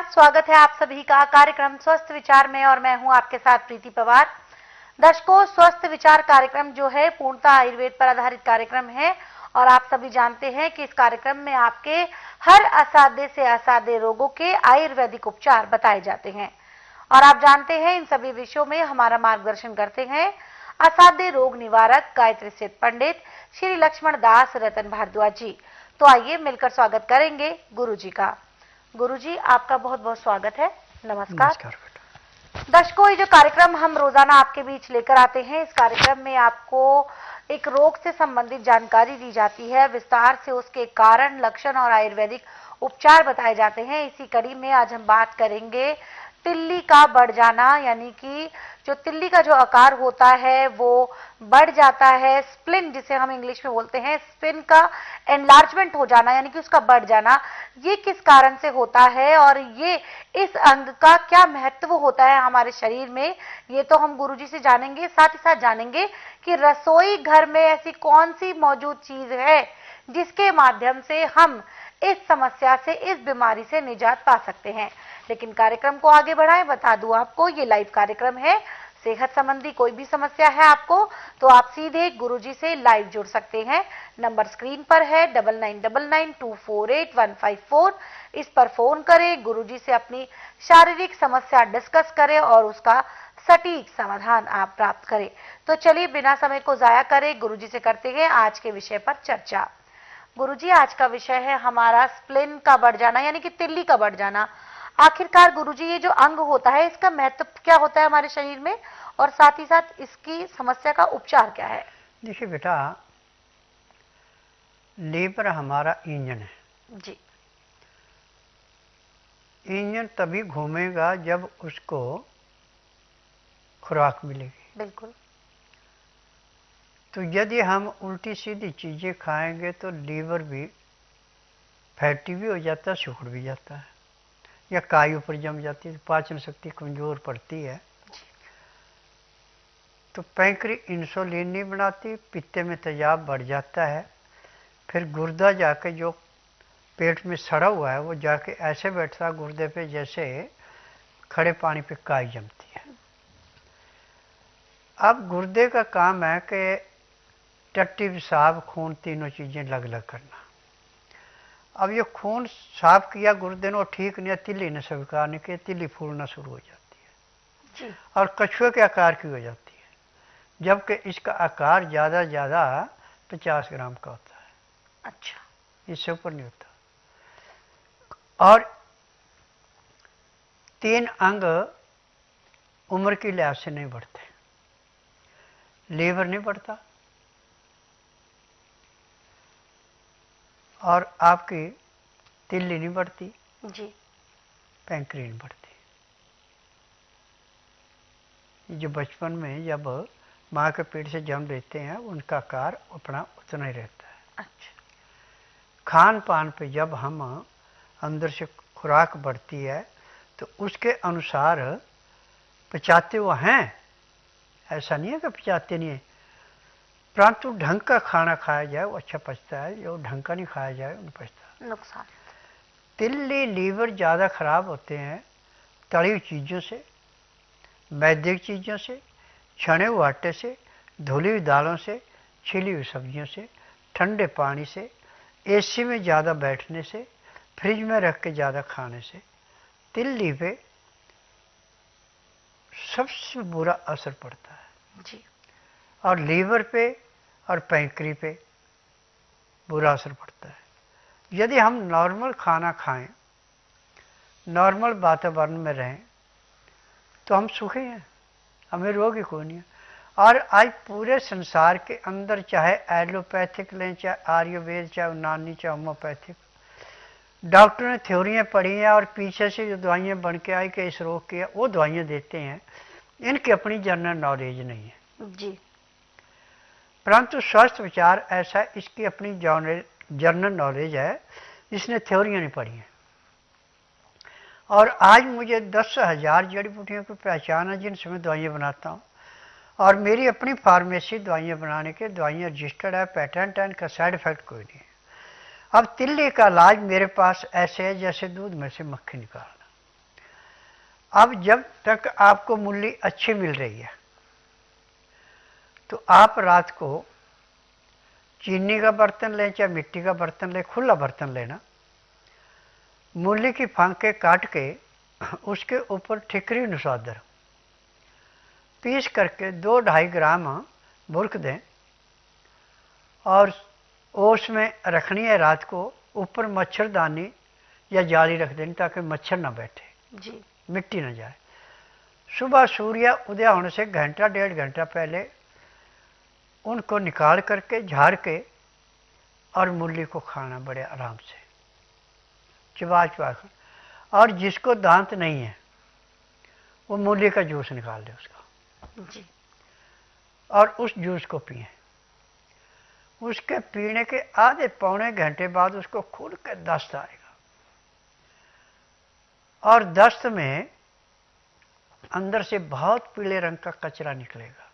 स्वागत है आप सभी का कार्यक्रम स्वस्थ विचार में और मैं हूं आपके साथ प्रीति पवार। दर्शकों, स्वस्थ विचार कार्यक्रम जो है पूर्णतः आयुर्वेद पर आधारित कार्यक्रम है और आप सभी जानते हैं कि इस कार्यक्रम में आपके हर असाध्य से असाध्य रोगों के आयुर्वेदिक उपचार बताए जाते हैं और आप जानते हैं इन सभी विषयों में हमारा मार्गदर्शन करते हैं असाध्य रोग निवारक गायत्री सिद्ध पंडित श्री लक्ष्मण दास रतन भारद्वाज जी। तो आइए मिलकर स्वागत करेंगे गुरु जी का। गुरुजी, आपका बहुत बहुत स्वागत है। नमस्कार। नमस्कार बेटा। दर्शकों, ये जो कार्यक्रम हम रोजाना आपके बीच लेकर आते हैं, इस कार्यक्रम में आपको एक रोग से संबंधित जानकारी दी जाती है, विस्तार से उसके कारण, लक्षण और आयुर्वेदिक उपचार बताए जाते हैं। इसी कड़ी में आज हम बात करेंगे तिल्ली का बढ़ जाना, यानी कि जो तिल्ली का जो आकार होता है वो बढ़ जाता है, स्प्लिन जिसे हम इंग्लिश में बोलते हैं, स्पिन का एनलार्जमेंट हो जाना यानी कि उसका बढ़ जाना, ये किस कारण से होता है और ये इस अंग का क्या महत्व होता है हमारे शरीर में, ये तो हम गुरुजी से जानेंगे। साथ ही साथ जानेंगे कि रसोई घर में ऐसी कौन सी मौजूद चीज है जिसके माध्यम से हम इस समस्या से, इस बीमारी से निजात पा सकते हैं। लेकिन कार्यक्रम को आगे बढ़ाएं, बता दूं आपको ये लाइव कार्यक्रम है। सेहत संबंधी कोई भी समस्या है आपको तो आप सीधे गुरुजी से लाइव जुड़ सकते हैं। नंबर स्क्रीन पर है 9999248154। इस पर फोन करें, गुरुजी से अपनी शारीरिक समस्या डिस्कस करें और उसका सटीक समाधान आप प्राप्त करें। तो चलिए बिना समय को जाया करें, गुरुजी से करते हैं आज के विषय पर चर्चा। गुरुजी, आज का विषय है हमारा स्प्लिन का बढ़ जाना यानी कि तिल्ली का बढ़ जाना। आखिरकार गुरुजी, ये जो अंग होता है इसका महत्व क्या होता है हमारे शरीर में और साथ ही साथ इसकी समस्या का उपचार क्या है? देखिए बेटा, लीवर हमारा इंजन है जी। इंजन तभी घूमेगा जब उसको खुराक मिलेगी। बिल्कुल। तो यदि हम उल्टी सीधी चीजें खाएंगे तो लीवर भी फैटी भी हो जाता है, सिकुड़ भी जाता है या काई ऊपर जम जाती है, पाचन शक्ति कमजोर पड़ती है। तो पैंक्री इंसुलिन नहीं बनाती, पित्ते में तेजाब बढ़ जाता है, फिर गुर्दा जाके जो पेट में सड़ा हुआ है वो जाके ऐसे बैठता है गुर्दे पे जैसे खड़े पानी पे काई जमती है। अब गुर्दे का काम है कि टट्टी, पेशाब, खून तीनों चीजें अलग अलग करना। अब ये खून साफ किया गुर्दे ने, ठीक नहीं है, तिल्ली ने स्वीकार नहीं किया, तिल्ली फूलना शुरू हो जाती है जी। और कछुए के आकार की हो जाती है, जबकि इसका आकार ज़्यादा 50 ग्राम का होता है। अच्छा। इससे ऊपर नहीं होता। और 3 अंग उम्र के लिहाज से नहीं बढ़ते। लीवर नहीं बढ़ता और आपकी तिल्ली नहीं बढ़ती जी। पैंक्री नहीं बढ़ती। जो बचपन में जब माँ के पेट से जन्म लेते हैं उनका आकार अपना उतना ही रहता है। अच्छा। खान पान पे जब हम अंदर से खुराक बढ़ती है तो उसके अनुसार पचाते वो हैं, ऐसा नहीं है कि पचाते नहीं है, परंतु ढंग का खाना खाया जाए वो अच्छा पचता है, जो ढंग का नहीं खाया जाए वो पचता है। नुकसान। तिल्ली, लीवर ज़्यादा खराब होते हैं तली हुई चीज़ों से, वैद्यिक चीज़ों से, छने हुए आटे से, धुली हुई दालों से, छिली हुई सब्जियों से, ठंडे पानी से, एसी में ज़्यादा बैठने से, फ्रिज में रख के ज़्यादा खाने से तिल्ली पे सबसे बुरा असर पड़ता है जी। और लीवर पे और पैंक्री पे बुरा असर पड़ता है। यदि हम नॉर्मल खाना खाएं, नॉर्मल वातावरण में रहें तो हम सुखी हैं, हमें रोग ही कोई नहीं है। और आज पूरे संसार के अंदर चाहे एलोपैथिक लें, चाहे आयुर्वेद, चाहे यूनानी, चाहे होम्योपैथिक, डॉक्टर ने थ्योरियाँ पढ़ी हैं और पीछे से जो दवाइयाँ बन के आई कि इस रोग की वो दवाइयाँ देते हैं, इनकी अपनी जनरल नॉलेज नहीं है जी। परंतु स्वस्थ विचार ऐसा, इसकी अपनी जनरल नॉलेज है, इसने थ्योरियाँ नहीं पढ़ी हैं। और आज मुझे 10,000 जड़ी बूटियों की पहचान है जिनसे मैं दवाइयाँ बनाता हूँ और मेरी अपनी फार्मेसी दवाइयाँ बनाने के, दवाइयाँ रजिस्टर्ड है, पेटेंट है, इनका साइड इफेक्ट कोई नहीं है। अब तिल्ली का इलाज मेरे पास ऐसे है जैसे दूध में से मक्खी निकालना। अब जब तक आपको मूली अच्छी मिल रही है तो आप रात को चीनी का बर्तन लें चाहे मिट्टी का बर्तन लें, खुला बर्तन लेना, मूली की फांके काट के उसके ऊपर ठिकरी नुसादर पीस करके 2-2.5 ग्राम बुरक दें और ओस में रखनी है रात को। ऊपर मच्छरदानी या जाली रख देनी ताकि मच्छर ना बैठे जी। मिट्टी ना जाए। सुबह सूर्य उदय होने से घंटा 1.5 घंटा पहले उनको निकाल करके झाड़ के और मूली को खाना बड़े आराम से चबा चबा कर। और जिसको दांत नहीं है वो मूली का जूस निकाल दे उसका जी। और उस जूस को पिए। उसके पीने के आधे पौने घंटे बाद उसको खुल के दस्त आएगा और दस्त में अंदर से बहुत पीले रंग का कचरा निकलेगा।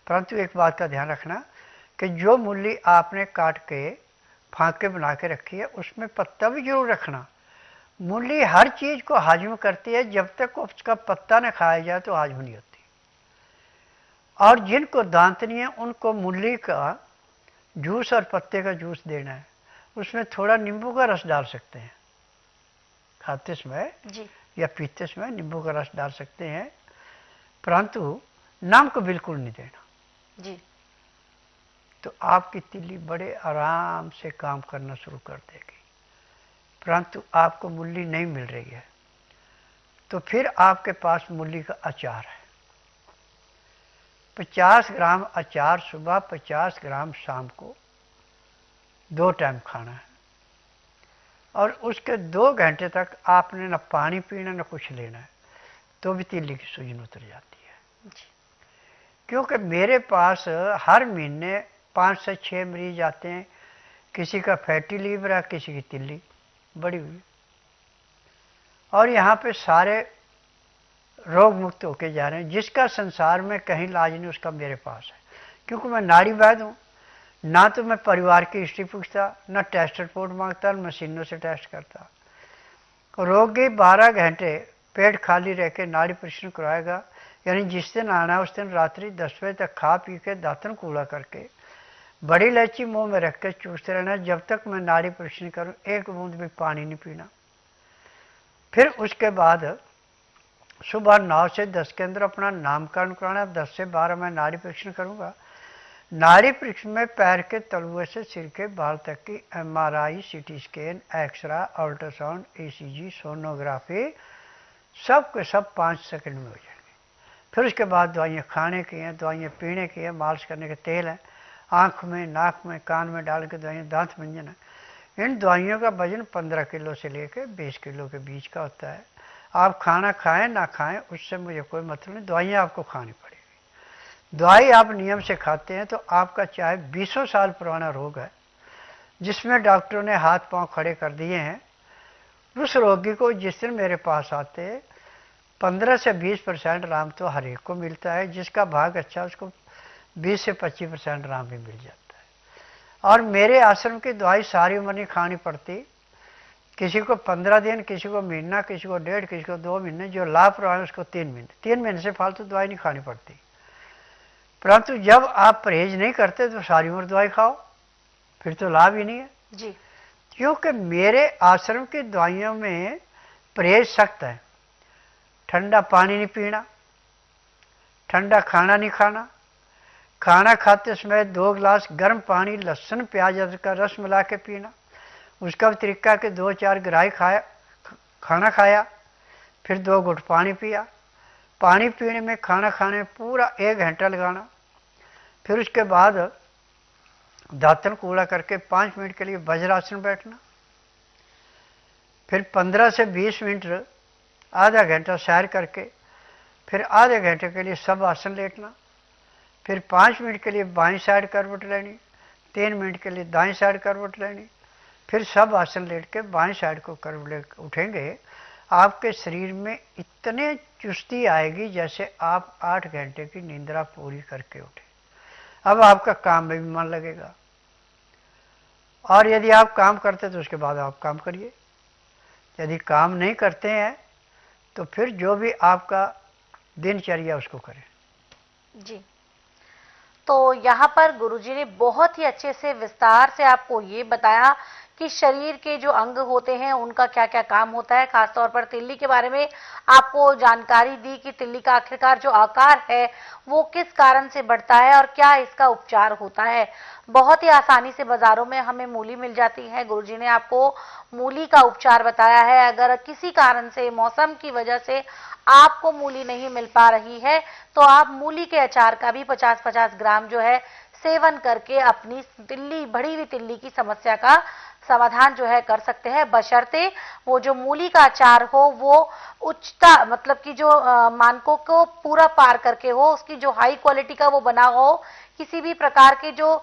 परंतु एक बात का ध्यान रखना कि जो मूली आपने काट के फांके बना के रखी है उसमें पत्ता भी जरूर रखना। मूली हर चीज को हाजम करती है, जब तक उसका पत्ता न खाया जाए तो हाजम नहीं होती। और जिनको दांत नहीं है उनको मूली का जूस और पत्ते का जूस देना है। उसमें थोड़ा नींबू का रस डाल सकते हैं, खाते समय जी। या पीते समय नींबू का रस डाल सकते हैं, परंतु नमक बिल्कुल नहीं देना जी। तो आपकी तिल्ली बड़े आराम से काम करना शुरू कर देगी। परंतु आपको मूली नहीं मिल रही है तो फिर आपके पास मूली का अचार है। 50 ग्राम अचार सुबह, 50 ग्राम शाम को, 2 टाइम खाना है। और उसके 2 घंटे तक आपने न पानी पीना न कुछ लेना है, तो भी तिल्ली की सूजन उतर जाती है। क्योंकि मेरे पास हर महीने 5 से 6 मरीज आते हैं, किसी का फैटी लीवर है, किसी की तिल्ली बड़ी हुई, और यहाँ पे सारे रोग मुक्त होके जा रहे हैं। जिसका संसार में कहीं इलाज नहीं उसका मेरे पास है, क्योंकि मैं नाड़ी वैद्य हूँ। ना तो मैं परिवार की हिस्ट्री पूछता, न टेस्ट रिपोर्ट मांगता, न मशीनों से टेस्ट करता। रोगी 12 घंटे पेट खाली रह के नाड़ी परीक्षण कराएगा, यानी जिस दिन आना है उस दिन रात्रि 10 बजे तक खा पी के दातन कूड़ा करके बड़ी इलायची मुंह में रख के चूसते रहना जब तक मैं नाड़ी परीक्षण करूं। एक बूंद भी पानी नहीं पीना। फिर उसके बाद सुबह 9 से 10 के अंदर अपना नामकरण कराना। 10 से 12 मैं नाड़ी परीक्षण करूंगा। नाड़ी परीक्षण में पैर के तलुए से सिर के बाल तक की MRI, CT scan, x-ray, ultrasound, ECG, sonography सब के सब 5 सेकंड में हो जाएंगे। फिर उसके बाद दवाइयाँ खाने की हैं, दवाइयाँ पीने की हैं, मालिश करने के तेल हैं, आँख में, नाक में, कान में डाल के दवाइयाँ, दांत मंजन है। इन दवाइयों का वजन 15 किलो से लेकर 20 किलो के बीच का होता है। आप खाना खाएं ना खाएं उससे मुझे कोई मतलब नहीं, दवाइयाँ आपको खानी पड़ेगी। दवाई आप नियम से खाते हैं तो आपका चाहे 20 साल पुराना रोग है जिसमें डॉक्टरों ने हाथ पांव खड़े कर दिए हैं, उस रोगी को जिस दिन मेरे पास आते 15 से 20% आराम तो हर एक को मिलता है। जिसका भाग अच्छा उसको 20 से 25% आराम भी मिल जाता है। और मेरे आश्रम की दवाई सारी उम्र नहीं खानी पड़ती। किसी को 15 दिन, किसी को महीना, किसी को 1.5, किसी को 2 महीने, जो लापरवाह है उसको 3 महीने। 3 महीने से फालतू दवाई नहीं खानी पड़ती। परंतु जब आप परहेज नहीं करते तो सारी उम्र दवाई खाओ, फिर तो लाभ ही नहीं है जी। क्योंकि मेरे आश्रम की दवाइयों में परहेज सख्त है। ठंडा पानी नहीं पीना, ठंडा खाना नहीं खाना, खाना खाते समय 2 गिलास गर्म पानी लहसुन प्याज का रस मिला के पीना। उसका भी तरीका कि 2-4 गिराई खाया, खाना खाया, फिर 2 घुट पानी पिया। पानी पीने में, खाना खाने में पूरा 1 घंटा लगाना। फिर उसके बाद दातन कूड़ा करके 5 मिनट के लिए वज्रासन बैठना। फिर 15 से 20 मिनट, आधा घंटा सैर करके फिर आधे घंटे के लिए सब आसन लेटना। फिर 5 मिनट के लिए बाईं साइड करवट लेनी, 3 मिनट के लिए दाईं साइड करवट लेनी। फिर सब आसन लेट के बाईं साइड को करवट उठेंगे। आपके शरीर में इतने चुस्ती आएगी जैसे आप 8 घंटे की निंद्रा पूरी करके उठे। अब आपका काम में भी मन लगेगा। और यदि आप काम करते तो उसके बाद आप काम करिए। यदि काम नहीं करते हैं तो फिर जो भी आपका दिनचर्या उसको करें। जी, तो यहाँ पर गुरुजी ने बहुत ही अच्छे से विस्तार से आपको ये बताया कि शरीर के जो अंग होते हैं उनका क्या क्या काम होता है। खासतौर पर तिल्ली के बारे में आपको जानकारी दी कि तिल्ली का आखिरकार जो आकार है वो किस कारण से बढ़ता है और क्या इसका उपचार होता है। बहुत ही आसानी से बाजारों में हमें मूली मिल जाती है। गुरुजी ने आपको मूली का उपचार बताया है। अगर किसी कारण से मौसम की वजह से आपको मूली नहीं मिल पा रही है तो आप मूली के अचार का भी 50-50 ग्राम जो है सेवन करके अपनी तिल्ली, बढ़ी हुई तिल्ली की समस्या का समाधान जो है कर सकते हैं, बशर्ते वो जो मूली का अचार हो वो उच्चता, मतलब कि जो मानकों को पूरा पार करके हो, उसकी जो हाई क्वालिटी का वो बना हो, किसी भी प्रकार के जो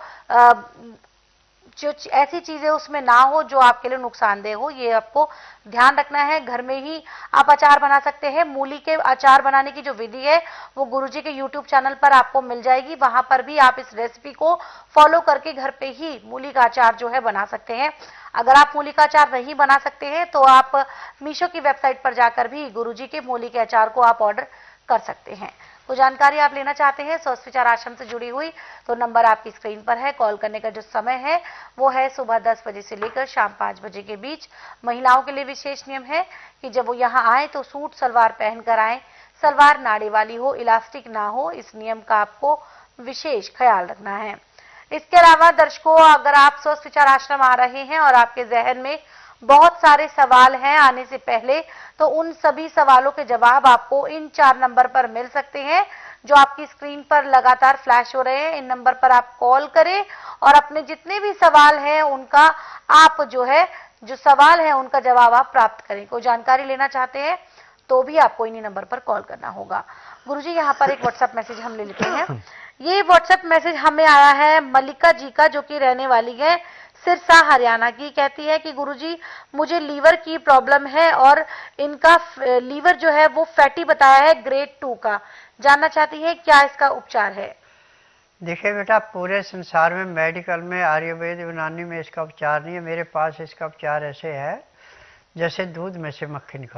ऐसी चीजें उसमें ना हो जो आपके लिए नुकसानदेह हो। ये आपको ध्यान रखना है। घर में ही आप अचार बना सकते हैं। मूली के अचार बनाने की जो विधि है वो गुरुजी के YouTube चैनल पर आपको मिल जाएगी। वहां पर भी आप इस रेसिपी को फॉलो करके घर पे ही मूली का अचार जो है बना सकते हैं। अगर आप मूली का अचार नहीं बना सकते हैं तो आप मीशो की वेबसाइट पर जाकर भी गुरुजी के मूली के अचार को आप ऑर्डर कर सकते हैं। तो जानकारी आप लेना चाहते हैं स्वस्थ विचार आश्रम से जुड़ी हुई, तो नंबर आपकी स्क्रीन पर है। कॉल करने का जो समय है वो है सुबह 10 बजे से लेकर शाम 5 बजे के बीच। महिलाओं के लिए विशेष नियम है कि जब वो यहाँ आए तो सूट सलवार पहनकर आए, सलवार नाड़े वाली हो, इलास्टिक ना हो। इस नियम का आपको विशेष ख्याल रखना है। इसके अलावा दर्शकों, अगर आप स्वस्थ विचार आश्रम आ रहे हैं और आपके जहन में बहुत सारे सवाल हैं आने से पहले, तो उन सभी सवालों के जवाब आपको इन 4 नंबर पर मिल सकते हैं जो आपकी स्क्रीन पर लगातार फ्लैश हो रहे हैं। इन नंबर पर आप कॉल करें और अपने जितने भी सवाल हैं उनका आप जो सवाल है उनका जवाब आप प्राप्त करें। कोई जानकारी लेना चाहते हैं तो भी आपको इन्हीं नंबर पर कॉल करना होगा। गुरुजी, यहाँ पर एक व्हाट्सएप मैसेज हम ले लेते हैं। ये व्हाट्सएप मैसेज हमें आया है मल्लिका जी का, जो कि रहने वाली है सिरसा हरियाणा की। कहती है कि गुरुजी, मुझे लीवर की प्रॉब्लम है और इनका लीवर जो है वो फैटी बताया है ग्रेड 2 का। जानना चाहती है क्या इसका उपचार है। देखिए बेटा, पूरे संसार में मेडिकल में, आयुर्वेद, यूनानी में इसका उपचार नहीं है। मेरे पास इसका उपचार ऐसे है जैसे दूध में से मक्खी निकाल।